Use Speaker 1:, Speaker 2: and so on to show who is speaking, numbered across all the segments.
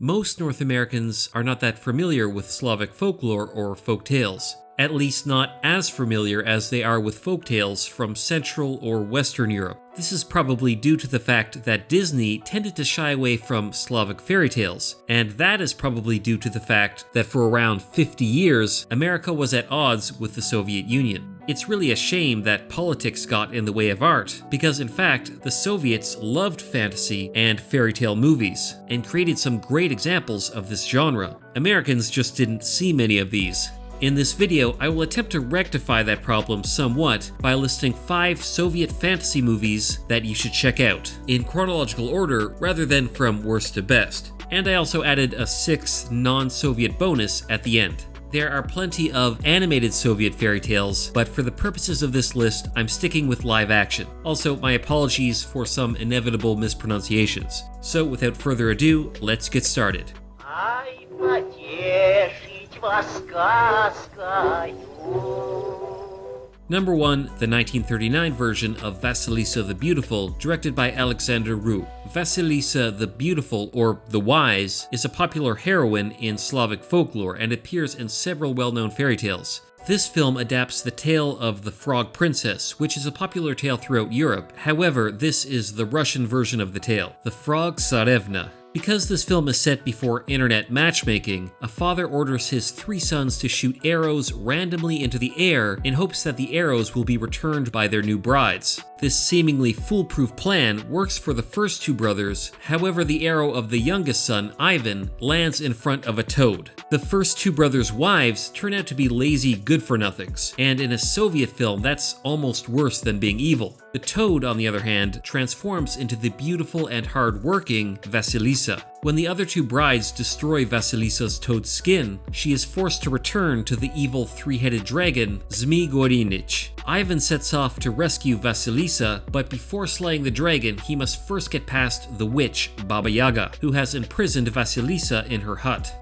Speaker 1: Most North Americans are not that familiar with Slavic folklore or folktales, at least not as familiar as they are with folktales from Central or Western Europe. This is probably due to the fact that Disney tended to shy away from Slavic fairy tales, and that is probably due to the fact that for around 50 years, America was at odds with the Soviet Union. It's really a shame that politics got in the way of art, because in fact, the Soviets loved fantasy and fairy tale movies, and created some great examples of this genre. Americans just didn't see many of these. In this video, I will attempt to rectify that problem somewhat by listing 5 Soviet fantasy movies that you should check out, in chronological order rather than from worst to best. And I also added a 6th non-Soviet bonus at the end. There are plenty of animated Soviet fairy tales, but for the purposes of this list, I'm sticking with live action. Also, my apologies for some inevitable mispronunciations. So without further ado, let's get started. Number 1, the 1939 version of Vassilisa the Beautiful, directed by Alexander Ru. Vassilisa the Beautiful, or the Wise, is a popular heroine in Slavic folklore and appears in several well-known fairy tales. This film adapts the tale of the Frog Princess, which is a popular tale throughout Europe. However, this is the Russian version of the tale, The Frog Tsarevna. Because this film is set before internet matchmaking, a father orders his 3 sons to shoot arrows randomly into the air in hopes that the arrows will be returned by their new brides. This seemingly foolproof plan works for the first 2 brothers, however the arrow of the youngest son, Ivan, lands in front of a toad. The first 2 brothers' wives turn out to be lazy good-for-nothings, and in a Soviet film that's almost worse than being evil. The toad, on the other hand, transforms into the beautiful and hard-working Vassilisa. When the other 2 brides destroy Vassilisa's toad skin, she is forced to return to the evil 3-headed dragon, Zmi Gorinich. Ivan sets off to rescue Vassilisa, but before slaying the dragon, he must first get past the witch, Baba Yaga, who has imprisoned Vassilisa in her hut.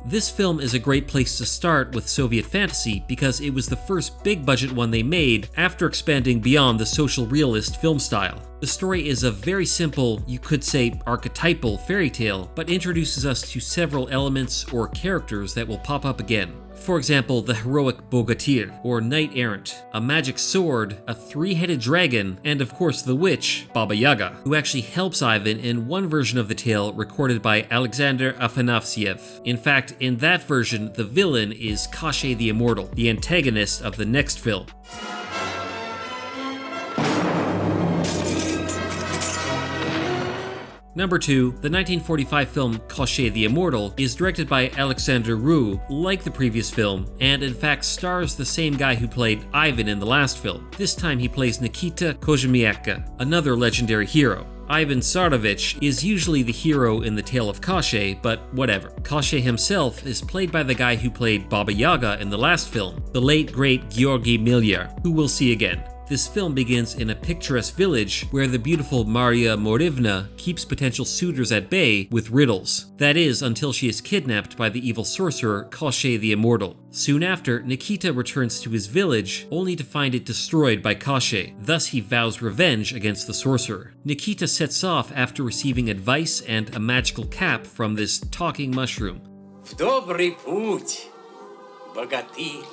Speaker 1: This film is a great place to start with Soviet fantasy because it was the first big-budget one they made after expanding beyond the social realist film style. The story is a very simple, you could say archetypal fairy tale, but introduces us to several elements or characters that will pop up again. For example, the heroic Bogatyr, or Knight Errant, a magic sword, a 3-headed dragon, and of course the witch, Baba Yaga, who actually helps Ivan in one version of the tale recorded by Alexander Afanasyev. In fact, in that version, the villain is Kashia The Immortal, the antagonist of the next film. Number 2, the 1945 film Kashia The Immortal is directed by Alexander Ru, like the previous film, and in fact stars the same guy who played Ivan in the last film. This time he plays Nikita Kozhemiaka, another legendary hero. Ivan Tsarevich is usually the hero in the tale of Kashia, but whatever. Kashia himself is played by the guy who played Baba Yaga in the last film, the late great Georgy Milyar, who we'll see again. This film begins in a picturesque village where the beautiful Maria Morivna keeps potential suitors at bay with riddles. That is, until she is kidnapped by the evil sorcerer Kashia the Immortal. Soon after, Nikita returns to his village, only to find it destroyed by Kashia. Thus he vows revenge against the sorcerer. Nikita sets off after receiving advice and a magical cap from this talking mushroom.
Speaker 2: В добрый путь, богатырь.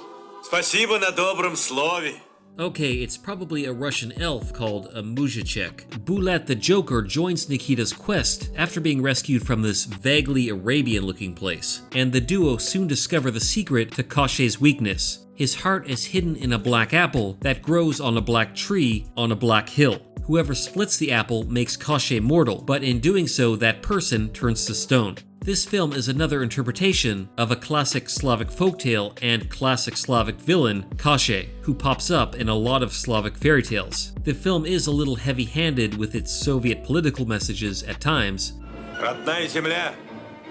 Speaker 3: Спасибо на добром слове.
Speaker 1: Okay, it's probably a Russian elf called a Muzhachek. Bulat the Joker joins Nikita's quest after being rescued from this vaguely Arabian-looking place, and the duo soon discover the secret to Kashia's weakness. His heart is hidden in a black apple that grows on a black tree on a black hill. Whoever splits the apple makes Kashia mortal, but in doing so, that person turns to stone. This film is another interpretation of a classic Slavic folktale and classic Slavic villain, Kashia, who pops up in a lot of Slavic fairy tales. The film is a little heavy-handed with its Soviet political messages at times.
Speaker 3: Родная земля,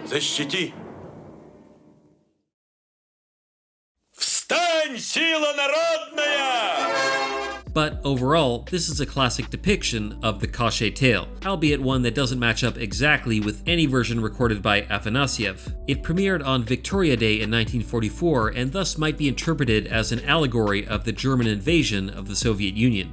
Speaker 3: защити. Встань, сила народная!
Speaker 1: But overall, this is a classic depiction of the Kashia tale, albeit one that doesn't match up exactly with any version recorded by Afanasyev. It premiered on Victoria Day in 1944 and thus might be interpreted as an allegory of the German invasion of the Soviet Union.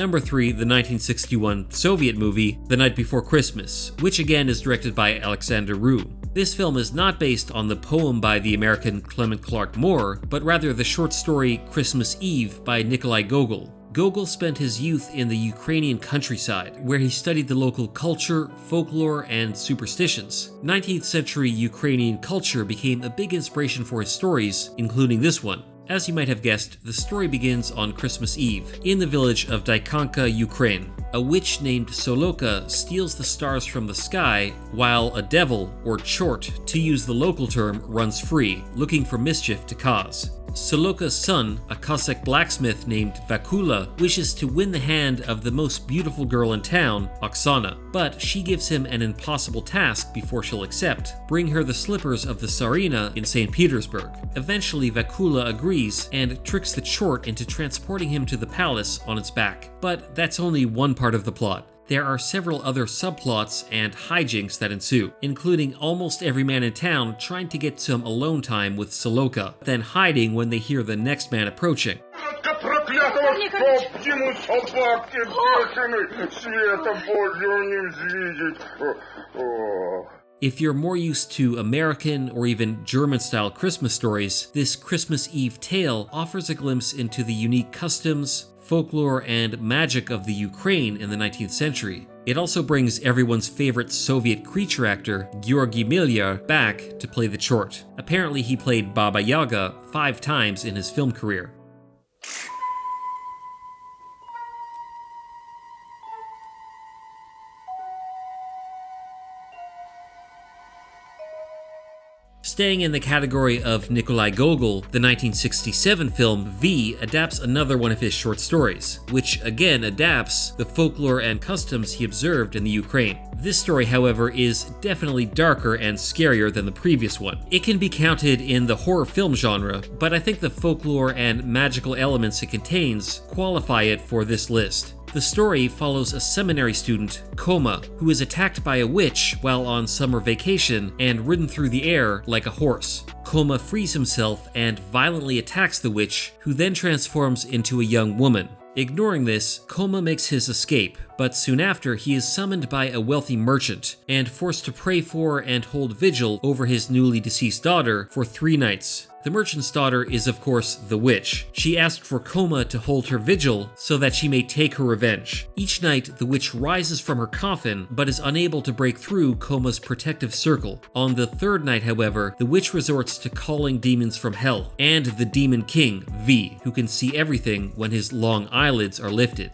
Speaker 1: Number 3, the 1961 Soviet movie, The Night Before Christmas, which again is directed by Alexander Roux. This film is not based on the poem by the American Clement Clarke Moore, but rather the short story Christmas Eve by Nikolai Gogol. Gogol spent his youth in the Ukrainian countryside, where he studied the local culture, folklore, and superstitions. 19th century Ukrainian culture became a big inspiration for his stories, including this one. As you might have guessed, the story begins on Christmas Eve, in the village of Daikanka, Ukraine. A witch named Soloka steals the stars from the sky, while a devil, or chort, to use the local term, runs free, looking for mischief to cause. Soloka's son, a Cossack blacksmith named Vakula, wishes to win the hand of the most beautiful girl in town, Oksana, but she gives him an impossible task before she'll accept: bring her the slippers of the Tsarina in St. Petersburg. Eventually, Vakula agrees and tricks the chort into transporting him to the palace on its back. But that's only one part of the plot. There are several other subplots and hijinks that ensue, including almost every man in town trying to get some alone time with Soloka, then hiding when they hear the next man approaching. If you're more used to American or even German-style Christmas stories, this Christmas Eve tale offers a glimpse into the unique customs, folklore, and magic of the Ukraine in the 19th century. It also brings everyone's favorite Soviet creature actor, Georgy Milyar, back to play the chort. Apparently he played Baba Yaga 5 times in his film career. Staying in the category of Nikolai Gogol, the 1967 film V adapts another one of his short stories, which again adapts the folklore and customs he observed in the Ukraine. This story, however, is definitely darker and scarier than the previous one. It can be counted in the horror film genre, but I think the folklore and magical elements it contains qualify it for this list. The story follows a seminary student, Koma, who is attacked by a witch while on summer vacation and ridden through the air like a horse. Koma frees himself and violently attacks the witch, who then transforms into a young woman. Ignoring this, Koma makes his escape, but soon after he is summoned by a wealthy merchant and forced to pray for and hold vigil over his newly deceased daughter for 3 nights. The merchant's daughter is, of course, the witch. She asked for Koma to hold her vigil so that she may take her revenge. Each night, the witch rises from her coffin, but is unable to break through Koma's protective circle. On the 3rd night, however, the witch resorts to calling demons from hell, and the Demon King, V, who can see everything when his long eyelids are lifted.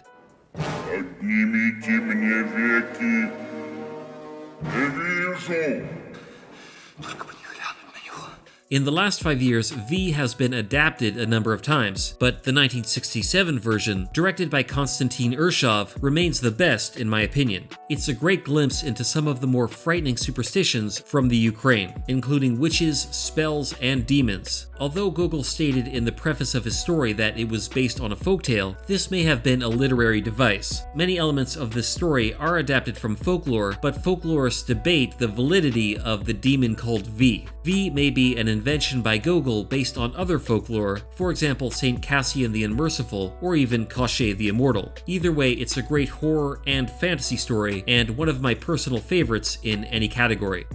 Speaker 1: In the last 5 years, V has been adapted a number of times, but the 1967 version, directed by Konstantin Urshov, remains the best in my opinion. It's a great glimpse into some of the more frightening superstitions from the Ukraine, including witches, spells, and demons. Although Gogol stated in the preface of his story that it was based on a folktale, this may have been a literary device. Many elements of this story are adapted from folklore, but folklorists debate the validity of the demon called V. V may be an invention by Gogol based on other folklore, for example Saint Kashia the Unmerciful, or even Kashia The Immortal. Either way, it's a great horror and fantasy story, and one of my personal favorites in any category.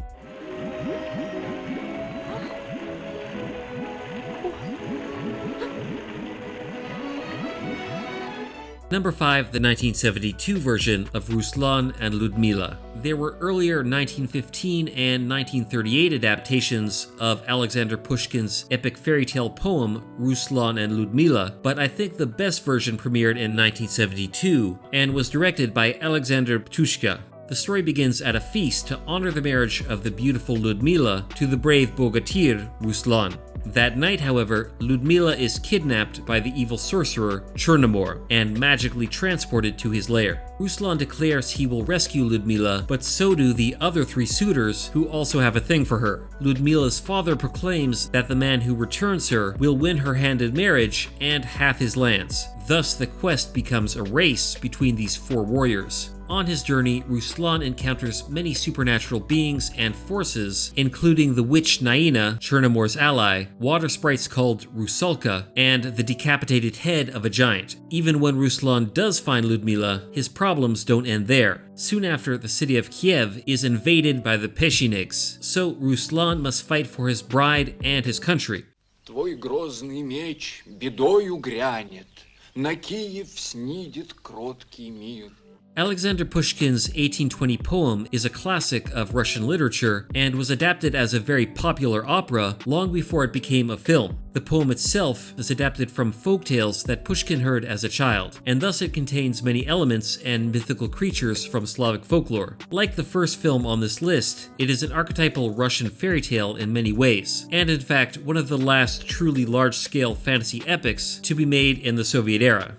Speaker 1: Number 5, the 1972 version of Ruslan and Ludmila. There were earlier 1915 and 1938 adaptations of Alexander Pushkin's epic fairy tale poem Ruslan and Ludmila, but I think the best version premiered in 1972 and was directed by Alexander Ptushka. The story begins at a feast to honor the marriage of the beautiful Ludmila to the brave bogatyr Ruslan. That night, however, Ludmila is kidnapped by the evil sorcerer Chernomor and magically transported to his lair. Ruslan declares he will rescue Ludmila, but so do the other 3 suitors who also have a thing for her. Ludmila's father proclaims that the man who returns her will win her hand in marriage and half his lands. Thus, the quest becomes a race between these four warriors. On his journey, Ruslan encounters many supernatural beings and forces, including the witch Naina, Chernomor's ally, water sprites called Rusalka, and the decapitated head of a giant. Even when Ruslan does find Ludmila, his problems don't end there. Soon after, the city of Kiev is invaded by the Peshenigs, so Ruslan must fight for his bride and his country.
Speaker 4: Твой грозный меч бедою грянет, на Киев снидет кроткий мир.
Speaker 1: Alexander Pushkin's 1820 poem is a classic of Russian literature and was adapted as a very popular opera long before it became a film. The poem itself is adapted from folktales that Pushkin heard as a child, and thus it contains many elements and mythical creatures from Slavic folklore. Like the first film on this list, it is an archetypal Russian fairy tale in many ways, and in fact one of the last truly large-scale fantasy epics to be made in the Soviet era.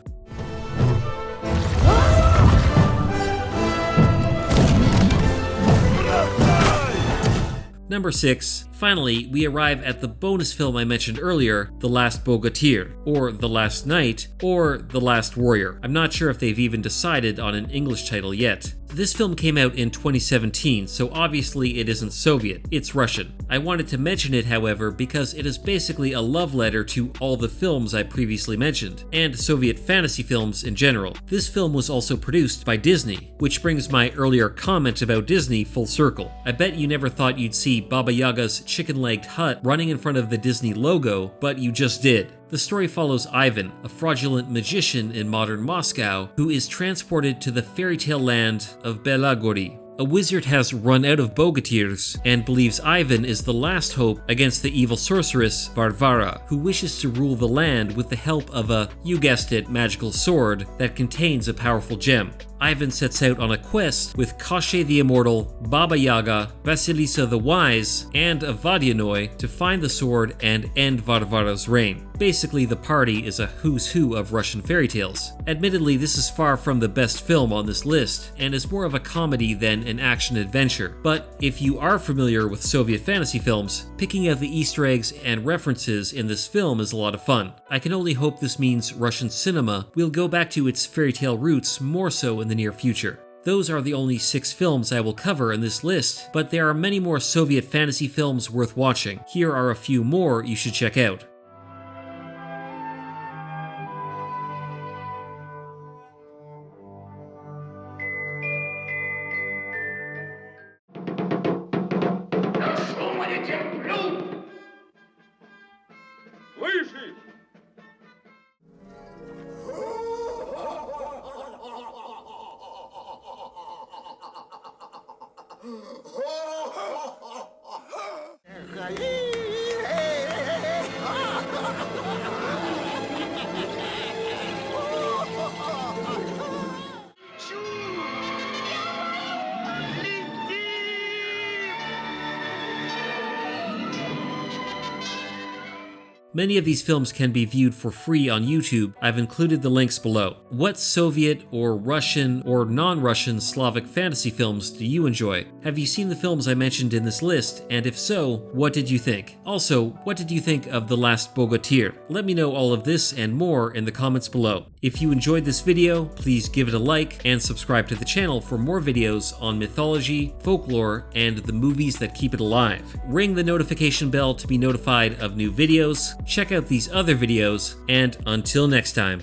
Speaker 1: Number 6. Finally, we arrive at the bonus film I mentioned earlier, The Last Bogit, or The Last Knight, or The Last Warrior. I'm not sure if they've even decided on an English title yet. This film came out in 2017, so obviously it isn't Soviet, it's Russian. I wanted to mention it, however, because it is basically a love letter to all the films I previously mentioned, and Soviet fantasy films in general. This film was also produced by Disney, which brings my earlier comment about Disney full circle. I bet you never thought you'd see Baba Yaga's chicken-legged hut running in front of the Disney logo, but you just did. The story follows Ivan, a fraudulent magician in modern Moscow, who is transported to the fairy tale land of Belagori. A wizard has run out of Bogatirs and believes Ivan is the last hope against the evil sorceress Varvara, who wishes to rule the land with the help of a, you guessed it, magical sword that contains a powerful gem. Ivan sets out on a quest with Kashia the Immortal, Baba Yaga, Vassilisa the Wise, and a Vadianoi to find the sword and end Varvara's reign. Basically, the party is a who's who of Russian fairy tales. Admittedly, this is far from the best film on this list, and is more of a comedy than an action-adventure. But if you are familiar with Soviet fantasy films, picking out the Easter eggs and references in this film is a lot of fun. I can only hope this means Russian cinema will go back to its fairy tale roots more so in the near future. Those are the only 6 films I will cover in this list, but there are many more Soviet fantasy films worth watching. Here are a few more you should check out. Many of these films can be viewed for free on YouTube. I've included the links below. What Soviet or Russian or non-Russian Slavic fantasy films do you enjoy? Have you seen the films I mentioned in this list? And if so, what did you think? Also, what did you think of The Last Bogit? Let me know all of this and more in the comments below. If you enjoyed this video, please give it a like and subscribe to the channel for more videos on mythology, folklore, and the movies that keep it alive. Ring the notification bell to be notified of new videos. Check out these other videos, and until next time.